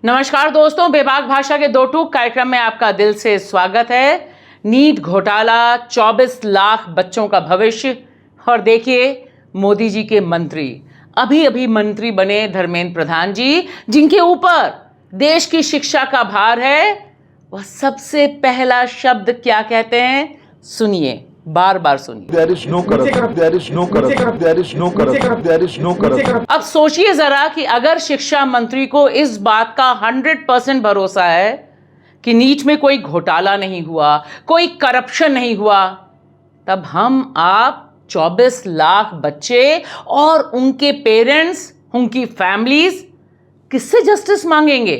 नमस्कार दोस्तों, बेबाक भाषा के दो टूक कार्यक्रम में आपका दिल से स्वागत है। नीट घोटाला, 24 लाख बच्चों का भविष्य। और देखिए, मोदी जी के मंत्री अभी अभी मंत्री बने धर्मेंद्र प्रधान जी, जिनके ऊपर देश की शिक्षा का भार है। वह सबसे पहला शब्द क्या कहते हैं, सुनिए, बार बार सुनिए। There is no corruption. There is no corruption. There is no corruption. There is no corruption. अब सोचिए जरा कि अगर शिक्षा मंत्री को इस बात का 100% भरोसा है कि नीट में कोई घोटाला नहीं हुआ, कोई करप्शन नहीं हुआ, तब हम आप 24 लाख बच्चे और उनके पेरेंट्स, उनकी फैमिलीज किससे जस्टिस मांगेंगे?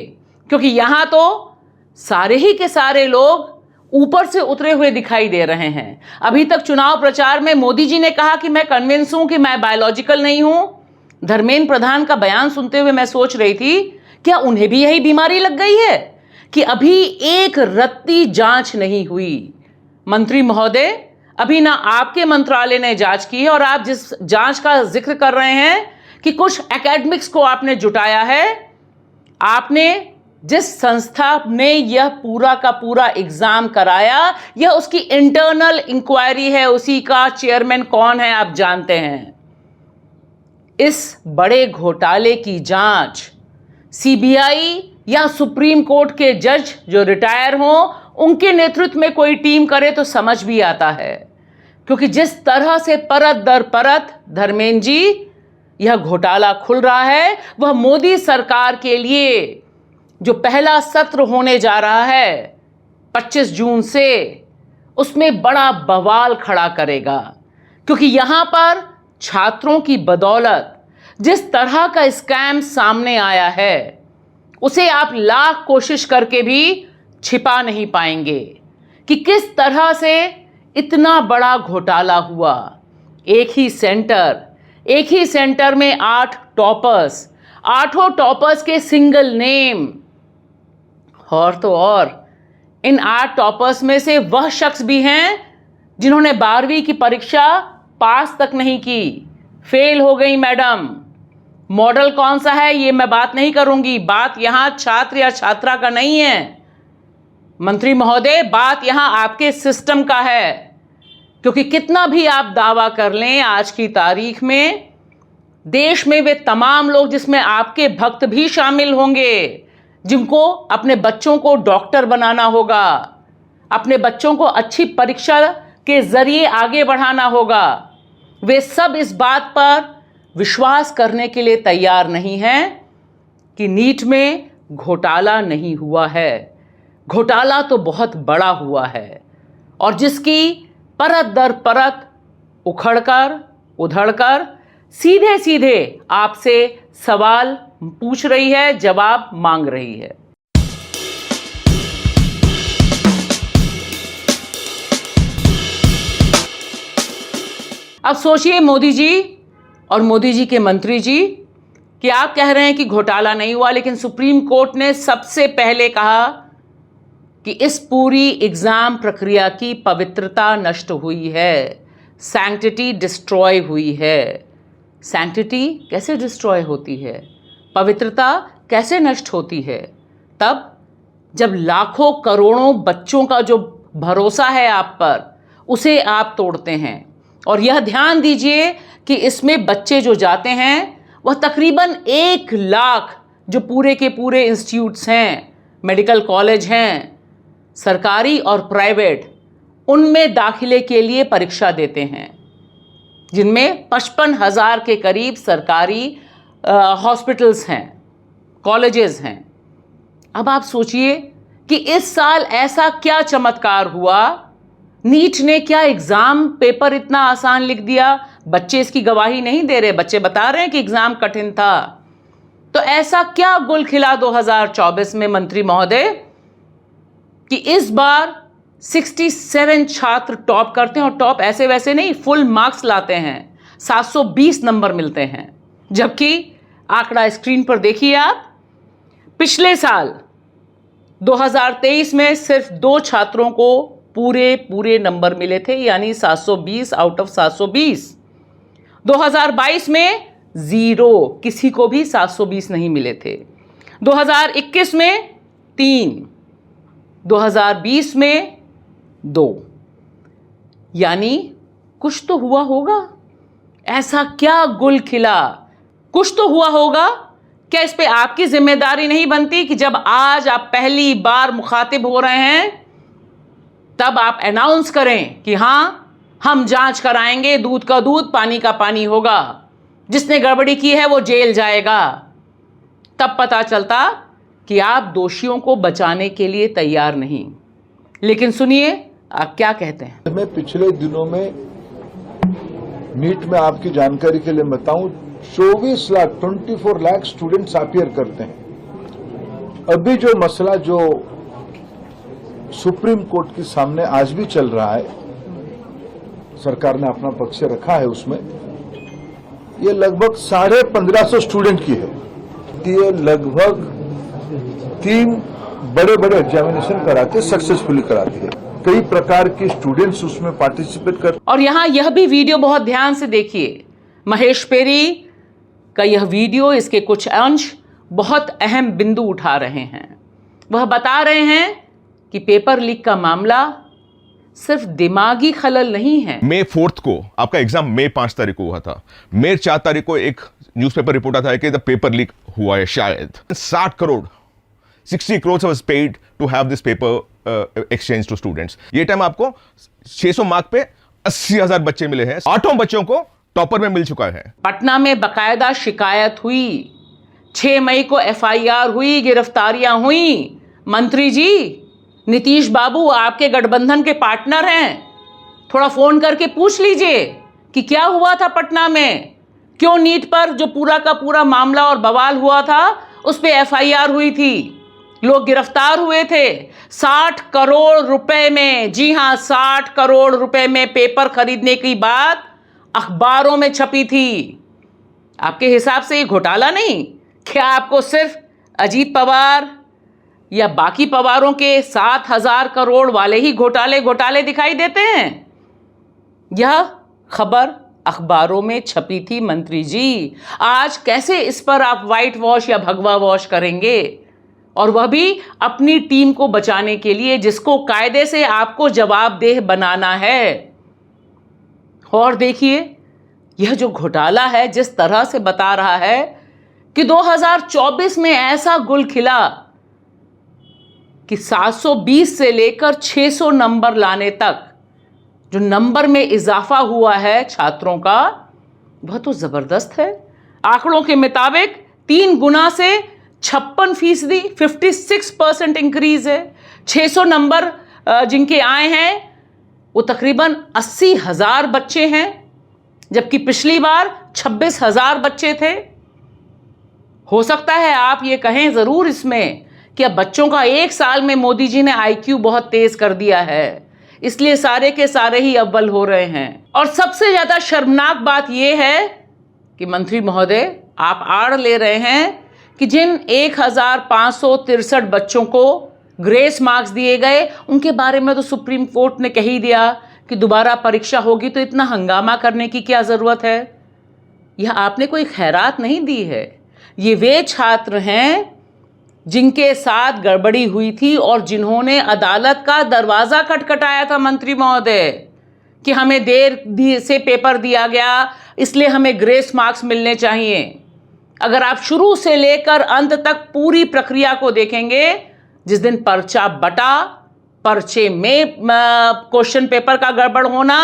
क्योंकि यहां तो सारे ही के सारे लोग ऊपर से उतरे हुए दिखाई दे रहे हैं। अभी तक चुनाव प्रचार में मोदी जी ने कहा कि मैं कन्विंस हूं कि मैं बायोलॉजिकल नहीं हूं। धर्मेंद्र प्रधान का बयान सुनते हुए मैं सोच रही थी, क्या उन्हें भी यही बीमारी लग गई है कि अभी एक रत्ती जांच नहीं हुई? मंत्री महोदय, अभी ना आपके मंत्रालय ने जांच की है, और आप जिस जांच का जिक्र कर रहे हैं कि कुछ एकेडमिक्स को आपने जुटाया है, आपने जिस संस्था ने यह पूरा का पूरा एग्जाम कराया, यह उसकी इंटरनल इंक्वायरी है, उसी का चेयरमैन कौन है आप जानते हैं। इस बड़े घोटाले की जांच सीबीआई या सुप्रीम कोर्ट के जज जो रिटायर हों, उनके नेतृत्व में कोई टीम करे तो समझ भी आता है। क्योंकि जिस तरह से परत दर परत धर्मेंद्र जी यह घोटाला खुल रहा है, वह मोदी सरकार के लिए जो पहला सत्र होने जा रहा है 25 जून से, उसमें बड़ा बवाल खड़ा करेगा। क्योंकि यहां पर छात्रों की बदौलत जिस तरह का स्कैम सामने आया है, उसे आप लाख कोशिश करके भी छिपा नहीं पाएंगे कि किस तरह से इतना बड़ा घोटाला हुआ। एक ही सेंटर में 8 टॉपर्स, 8 टॉपर्स के सिंगल नेम। और तो और इन 8 टॉपर्स में से वह शख्स भी हैं जिन्होंने 12वीं की परीक्षा पास तक नहीं की, फेल हो गई मैडम। मॉडल कौन सा है ये मैं बात नहीं करूंगी, बात यहां छात्र या छात्रा का नहीं है मंत्री महोदय, बात यहां आपके सिस्टम का है। क्योंकि कितना भी आप दावा कर लें, आज की तारीख में देश में वे तमाम लोग, जिसमें आपके भक्त भी शामिल होंगे, जिनको अपने बच्चों को डॉक्टर बनाना होगा, अपने बच्चों को अच्छी परीक्षा के जरिए आगे बढ़ाना होगा, वे सब इस बात पर विश्वास करने के लिए तैयार नहीं हैं कि नीट में घोटाला नहीं हुआ है। घोटाला तो बहुत बड़ा हुआ है, और जिसकी परत दर परत उखड़कर उधड़कर सीधे सीधे आपसे सवाल पूछ रही है, जवाब मांग रही है। अब सोचिए मोदी जी और मोदी जी के मंत्री जी कि आप कह रहे हैं कि घोटाला नहीं हुआ, लेकिन सुप्रीम कोर्ट ने सबसे पहले कहा कि इस पूरी एग्जाम प्रक्रिया की पवित्रता नष्ट हुई है, सैंक्टिटी डिस्ट्रॉय हुई है। सैंक्टिटी कैसे डिस्ट्रॉय होती है, पवित्रता कैसे नष्ट होती है? तब जब लाखों करोड़ों बच्चों का जो भरोसा है आप पर, उसे आप तोड़ते हैं। और यह ध्यान दीजिए कि इसमें बच्चे जो जाते हैं वह तकरीबन 1 लाख जो पूरे के पूरे इंस्टीट्यूट्स हैं, मेडिकल कॉलेज हैं, सरकारी और प्राइवेट, उनमें दाखिले के लिए परीक्षा देते हैं, जिनमें 55,000 के करीब सरकारी हॉस्पिटल्स हैं, कॉलेजेस हैं। अब आप सोचिए कि इस साल ऐसा क्या चमत्कार हुआ, नीट ने क्या एग्जाम पेपर इतना आसान लिख दिया? बच्चे इसकी गवाही नहीं दे रहे, बच्चे बता रहे हैं कि एग्जाम कठिन था। तो ऐसा क्या गुल खिला 2024 में मंत्री महोदय कि इस बार 67 छात्र टॉप करते हैं, और टॉप ऐसे वैसे नहीं, फुल मार्क्स लाते हैं, 720 नंबर मिलते हैं। जबकि आंकड़ा स्क्रीन पर देखिए आप, पिछले साल 2023 में सिर्फ 2 छात्रों को पूरे नंबर मिले थे, यानी 720 आउट ऑफ 720। 2022 में 0, किसी को भी 720 नहीं मिले थे। 2021 में 3, 2020 में 2, यानी कुछ तो हुआ होगा। ऐसा क्या गुल खिला, कुछ तो हुआ होगा। क्या इस पे आपकी जिम्मेदारी नहीं बनती कि जब आज आप पहली बार मुखातिब हो रहे हैं तब आप अनाउंस करें कि हां हम जांच कराएंगे, दूध का दूध पानी का पानी होगा, जिसने गड़बड़ी की है वो जेल जाएगा। तब पता चलता कि आप दोषियों को बचाने के लिए तैयार नहीं। लेकिन सुनिए आप क्या कहते हैं। मैं पिछले दिनों में नीट में आपकी जानकारी के लिए बताऊं 24 लाख 24 लाख स्टूडेंट्स अपीयर करते हैं। अभी जो मसला जो सुप्रीम कोर्ट के सामने आज भी चल रहा है, सरकार ने अपना पक्ष रखा है उसमें, ये लगभग 1550 स्टूडेंट की है। ये लगभग 3 बड़े बड़े एग्जामिनेशन कराते सक्सेसफुली कराती है। कई प्रकार के स्टूडेंट्स उसमें पार्टिसिपेट कर। और यहां यह भी वीडियो बहुत ध्यान से देखिए। महेश पेरी का यह वीडियो, इसके कुछ अंश बहुत अहम बिंदु उठा रहे हैं। वह बता रहे हैं कि पेपर लीक का मामला सिर्फ दिमागी खलल नहीं है। मई 4 को आपका एग्जाम मई 5 तारीख को हुआ था। मई 4 तारीख को एक न्यूज़पेपर रिपोर्ट आता है कि द पेपर लीक हुआ है शायद। 60 crore 60 crores was paid to have this paper exchange to students। ये टाइम आपको 600 मार्क पे 80,000 बच्चे मिले हैं। 8 बच्चों को टॉपर में मिल चुका है। पटना में बकायदा शिकायत हुई, 6 मई को FIR हुई, गिरफ्तारियां हुई। मंत्री जी, नीतीश बाबू आपके गठबंधन के पार्टनर हैं, थोड़ा फोन करके पूछ लीजिए कि क्या हुआ था पटना में, क्यों नीट पर जो पूरा का पूरा मामला और बवाल हुआ था उस पर FIR हुई थी, लोग गिरफ्तार हुए थे। 60 करोड़ रुपए में, जी हां 60 करोड़ रुपए में पेपर खरीदने की बात अखबारों में छपी थी। आपके हिसाब से ये घोटाला नहीं? क्या आपको सिर्फ अजीत पवार या बाकी पवारों के 7,000 करोड़ वाले ही घोटाले दिखाई देते हैं? यह खबर अखबारों में छपी थी मंत्री जी। आज कैसे इस पर आप व्हाइट वॉश या भगवा वॉश करेंगे, और वह भी अपनी टीम को बचाने के लिए, जिसको कायदे से आपको जवाबदेह बनाना है। और देखिए यह जो घोटाला है जिस तरह से बता रहा है कि 2024 में ऐसा गुल खिला कि 720 से लेकर 600 नंबर लाने तक जो नंबर में इजाफा हुआ है छात्रों का, वह तो जबरदस्त है। आंकड़ों के मुताबिक 3 गुना से 56%, 56% इंक्रीज है। 600 नंबर जिनके आए हैं वो तकरीबन 80,000 बच्चे हैं, जबकि पिछली बार 26,000 बच्चे थे। हो सकता है आप ये कहें जरूर इसमें कि अब बच्चों का 1 साल में मोदी जी ने IQ बहुत तेज कर दिया है, इसलिए सारे के सारे ही अव्वल हो रहे हैं। और सबसे ज्यादा शर्मनाक बात यह है कि मंत्री महोदय, आप आड़ ले रहे हैं कि जिन 1,563 बच्चों को ग्रेस मार्क्स दिए गए, उनके बारे में तो सुप्रीम कोर्ट ने कह ही दिया कि दोबारा परीक्षा होगी, तो इतना हंगामा करने की क्या जरूरत है। यह आपने कोई खैरात नहीं दी है। ये वे छात्र हैं जिनके साथ गड़बड़ी हुई थी और जिन्होंने अदालत का दरवाजा खटखटाया था मंत्री महोदय कि हमें देर से पेपर दिया गया, इसलिए हमें ग्रेस मार्क्स मिलने चाहिए। अगर आप शुरू से लेकर अंत तक पूरी प्रक्रिया को देखेंगे, जिस दिन पर्चा बटा, पर्चे में क्वेश्चन पेपर का गड़बड़ होना,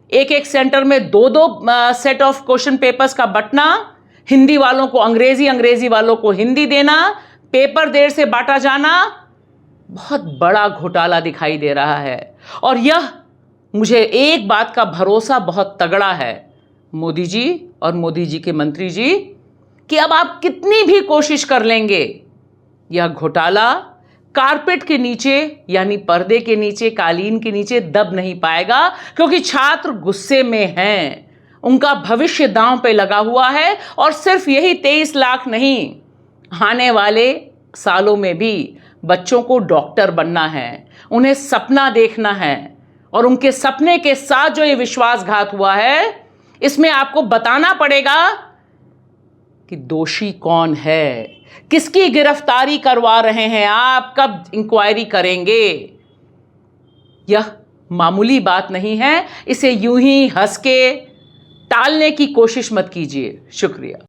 एक सेंटर में 2 सेट ऑफ क्वेश्चन पेपर्स का बटना, हिंदी वालों को अंग्रेजी, अंग्रेजी वालों को हिंदी देना, पेपर देर से बांटा जाना, बहुत बड़ा घोटाला दिखाई दे रहा है। और यह मुझे एक बात का भरोसा बहुत तगड़ा है मोदी जी और मोदी जी के मंत्री जी, कि अब आप कितनी भी कोशिश कर लेंगे, यह घोटाला कारपेट के नीचे यानी पर्दे के नीचे, कालीन के नीचे दब नहीं पाएगा, क्योंकि छात्र गुस्से में हैं, उनका भविष्य दांव पे लगा हुआ है। और सिर्फ यही 23 लाख नहीं, आने वाले सालों में भी बच्चों को डॉक्टर बनना है, उन्हें सपना देखना है, और उनके सपने के साथ जो ये विश्वासघात हुआ है, इसमें आपको बताना पड़ेगा कि दोषी कौन है। किसकी गिरफ्तारी करवा रहे हैं आप? कब इंक्वायरी करेंगे? यह मामूली बात नहीं है। इसे यूं ही हंस के टालने की कोशिश मत कीजिए। शुक्रिया।